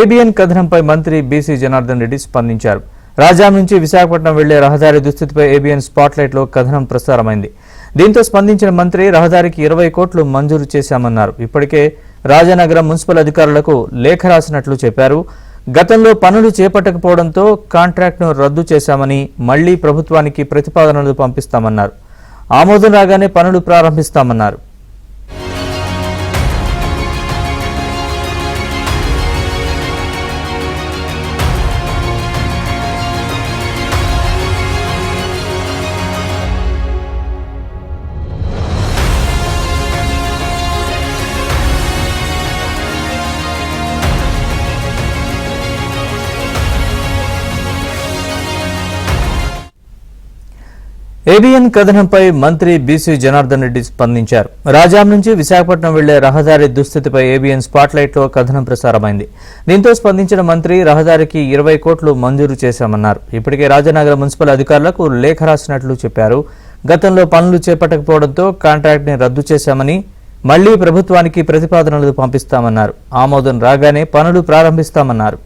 ABN కథనంపై మంత్రి BC Janardhan Reddy స్పందించారు. రాజాం నుంచి విశాఖపట్నం వెళ్లే రహదారి దుస్థితిపై ఏబిఎన్ స్పాట్లైట్ లో కథనం ప్రసారమైంది. దీంతో స్పందించిన మంత్రి రహదారికి 20 కోట్లు మంజూరు చేశామన్నారు. ఇప్పటికే రాజానగరం మున్సిపల్ అధికారులకు లేఖ రాసినట్లు చెప్పారు. గతంలో పనులు చేపట్టకపోవడంతో కాంట్రాక్ట్ను రద్దు చేశామని, మళ్లీ ప్రభుత్వానికి ప్రతిపాదనలు పంపిస్తామన్నారు. ఆమోదం రాగానే పనులు ప్రారంభిస్తామన్నారు. ఏబిఎన్ కథనంపై మంత్రి బీసీ జనార్దన్ రెడ్డి స్పందించారు. రాజాం నుంచి విశాఖపట్నం వెళ్లే రహదారి దుస్థితిపై ఏబిఎన్ స్పాట్లైట్ లో కథనం ప్రసారమైంది. దీంతో స్పందించిన మంత్రి రహదారికి 20 కోట్లు మంజూరు చేశామన్నారు. ఇప్పటికే రాజానగరం మున్సిపల్ అధికారులకు లేఖ రాసినట్లు చెప్పారు. గతంలో పనులు చేపట్టకపోవడంతో కాంట్రాక్ట్ ని రద్దు చేశామని, మళ్లీ ప్రభుత్వానికి ప్రతిపాదనలు పంపిస్తామన్నారు. ఆమోదం రాగానే పనులు ప్రారంభిస్తామన్నారు.